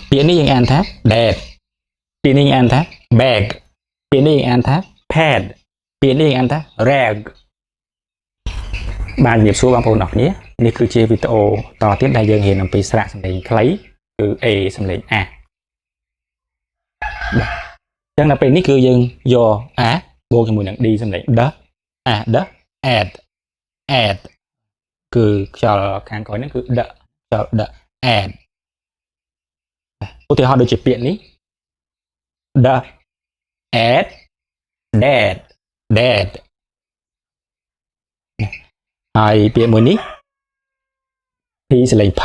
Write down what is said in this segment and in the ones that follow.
ពាក្យនេះយើងអានថា dad ពាក្យនេះយើងអានថា bag ពាក្យនេះយើងអានថា pad ពាក្យនេះយើងអានថា rag បាទជំរាបសួរបងប្អូនអរគ្នានេះគឺជាវីដេអូតទៀតដែលយើងរៀនអំពីស្រៈសំឡេងខ្លីគឺ A សំឡេង A បាទអញ្ចឹងដល់ពេលនេះគឺយើងយក A បូកជាមួយនឹង D សំឡេង D A D add គឺខ្យល់ខាងក្រោយនេះគឺ D ខ្យល់ D add ឧទាហរណ៍ដូចជាពាក្យនេះ The add dad ហើយពាក្យមួយនេះ P សលេង P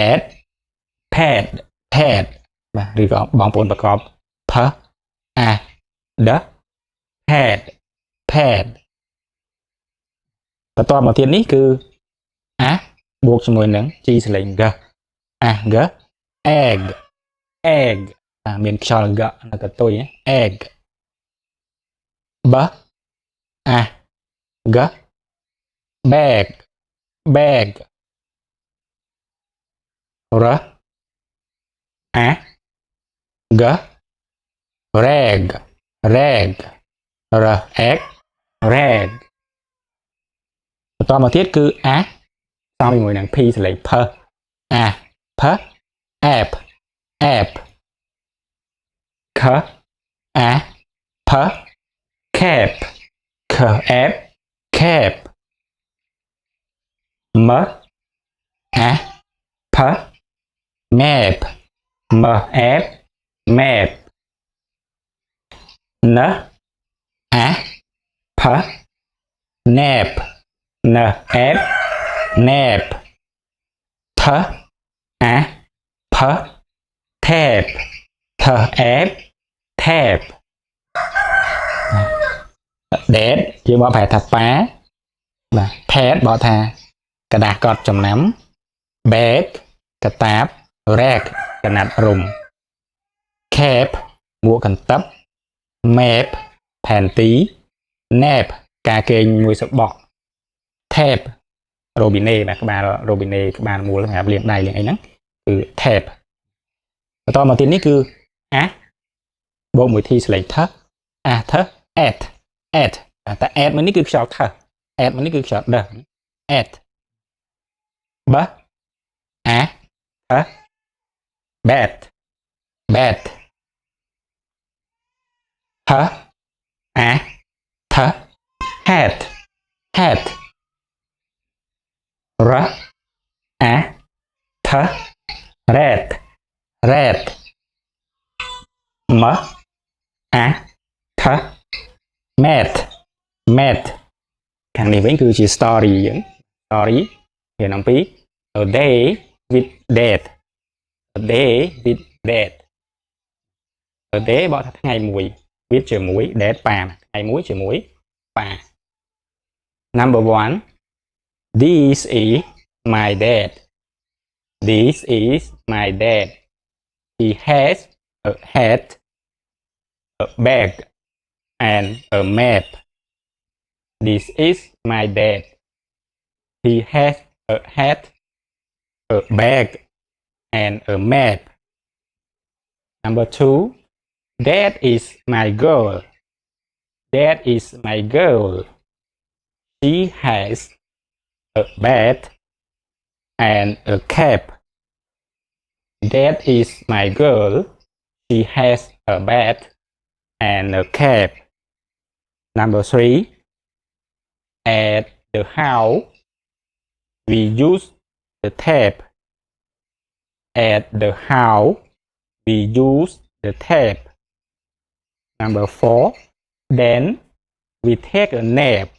add pad បាទឬក៏បងប្អូនប្រកប P A D pad បន្តមកទៀតនេះគឺ A បូកជាមួយនឹង G សលេង G G egg មានខ្យល់ G នៅកន្ទុយ egg B A G bag R A G rag R egg rag បន្តមកទៀតគឺ A សំជាមួយនឹង P សលេង P A P app K A P cap K app cap M A P map M app map N A P nap N app nap T A P tap T app tap dad យើងមកប្រែថាប៉ាបាទ pad បកថាกระดาษកត់ចំណាំ bag កតាប rag កណាត់រុំ cap មួកកន្ទប់ map ផែនទី nap ការគេងមួយសបក tap រ៉ូប៊ីណេបាទក្បាលរ៉ូប៊ីណេក្បាលមូលសម្រាប់លាងដៃលាងអីហ្នឹងគឺ tap បន្តមកទៀតនេះគឺ a បូកមួយ t សលេង th a th at តែ at មួយនេះគឺខ្យល់ th at មួយនេះគឺខ្យល់ d at b a th bat h a th hat r a th rat m a th mat ខាងនេះវិញគឺជា story យើង story រៀនអំពី a day with dad a day with dad a day បកថាថ្ងៃមួយ with ជាមួយ dad ប៉ាថ្ងៃមួយជាមួយប៉ា number 1 this is my dad he has a hat a bag and a map this is my dad he has a hat a bag and a map number 2 that is my girl she has a bat and a cap that is my girl she has a bat and a cap number 3 at the house we use the tap at the house we use the tap number 4 then we take a nap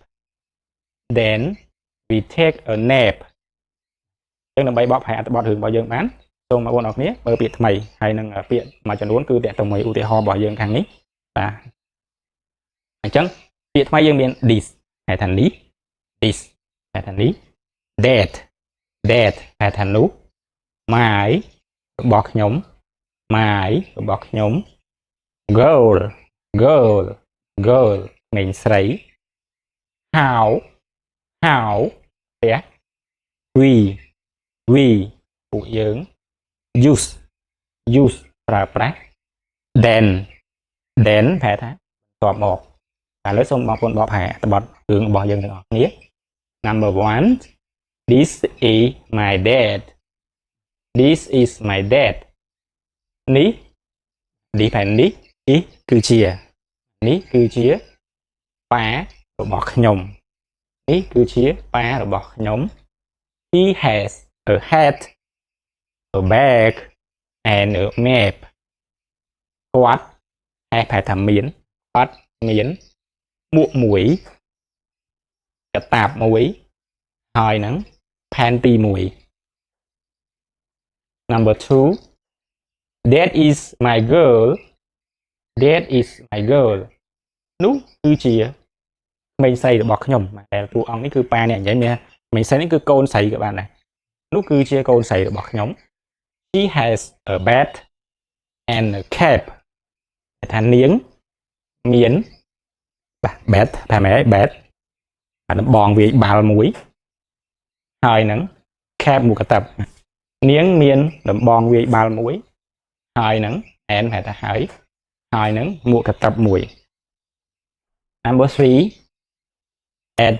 ចឹងដើម្បីបកប្រែអត្ថបទរឿងរបស់យើងបានសូមបងប្អូនអរគ្នាមើលពាក្យថ្មីហើយនឹងពាក្យមួយចំនួនគឺតាក់ទងមួយឧទាហរណ៍របស់យើងខាងនេះបាទអញ្ចឹងពាក្យថ្មីយើងមាន this ហៅថានេះ this ហៅថានេះ that ហៅថានោះ my របស់ខ្ញុំ girl ក្មេងស្រី how ផ្ទះ we ពួកយើង use use ប្រើប្រាស់ then ប្រែថាតបមកឥឡូវសូមបងប្អូនបកប្រែអត្ថបទរឿងរបស់យើងទាំងអស់គ្នា number 1 this is my dad this is my dad នេះផែននេះគឺជានេះគឺជាប៉ារបស់ខ្ញុំនេះគឺជាប៉ារបស់ខ្ញុំ he has a hat a bag and a map គាត់ប្រែថាមានគាត់មានមួកមួយកតាបមួយហើយនឹងផែនទីមួយ number 2 that is my girl នោះគឺជាក្មេងស្រីរបស់ខ្ញុំតែតួអង្គនេះគឺប៉ាអ្នកនិយាយមានក្មេងស្រីនេះគឺកូនស្រីក៏បានដែរនោះគឺជាកូនស្រីរបស់ខ្ញុំ she has a bat and a cap ថានាងមានbat ថាម៉េច bat ដំបងវាយបាល់មួយហើយនឹង cap មួយកតាប់នាងមានដំបងវាយបាល់មួយហើយនឹង and ហៅថាហើយនឹងមួកកតាប់មួយ number 3 at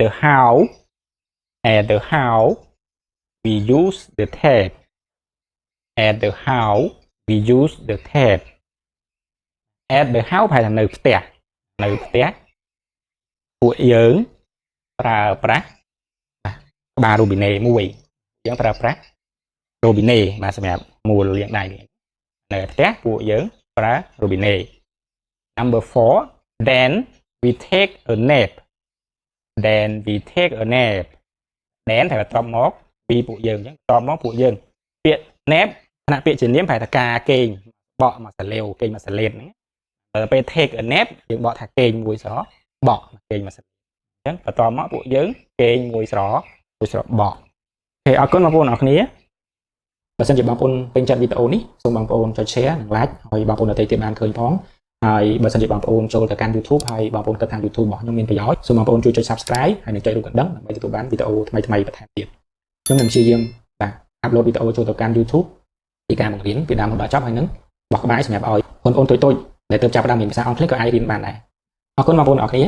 the house we use the tape at the house we use the tape at the house ហៅថានៅផ្ទះពួកយើងប្រើប្រាស់ក្បាល robinet មួយយើងប្រើប្រាស់ robinet បាទសម្រាប់មូលលាងដៃនៅផ្ទះពួកយើងប្រើ robinet number 4 then we take a nap then តែត្រប់មកពីពួកយើងអញ្ចឹងត្រប់មកពួកយើងពាក្យ nap ខណៈពាក្យជានាមប្រែថាការគេងបកមកសាឡេវគេងមកសាឡេតហ្នឹងពេល take a nap យើងបកថាគេងមួយស្របកគេងមកសាឡេតអញ្ចឹងបន្ទាប់មកពួកយើងគេងមួយស្របកអូខេអរគុណបងប្អូនអរគ្នាបើសិនជាបងប្អូនពេញចិត្តវីដេអូនេះសូមបងប្អូនចុច share និង like ហើយបងប្អូនដទៃទៀតបានឃើញផងហើយបើសិនជាបងប្អូនចូលទៅកាន់ YouTube ហើយបងប្អូនគិតថា YouTube របស់ខ្ញុំមានប្រយោជន៍សូមបងប្អូនជួយចុច Subscribe ហើយនិងចុចរូបកណ្ដឹងដើម្បីទទួលបានវីដេអូថ្មីៗបន្ថែមទៀតខ្ញុំនឹងព្យាយាមអាប់ឡូតវីដេអូចូលទៅកាន់ YouTube ពីការបង្រៀនពីដើមដល់ចប់ហើយនឹងបោះក្បាយសម្រាប់ឲ្យបងប្អូនតូចៗដែលទើបចាប់ផ្ដើមរៀនភាសាអង់គ្លេសក៏អាចរៀនបានដែរអរគុណបងប្អូនអរគ្នា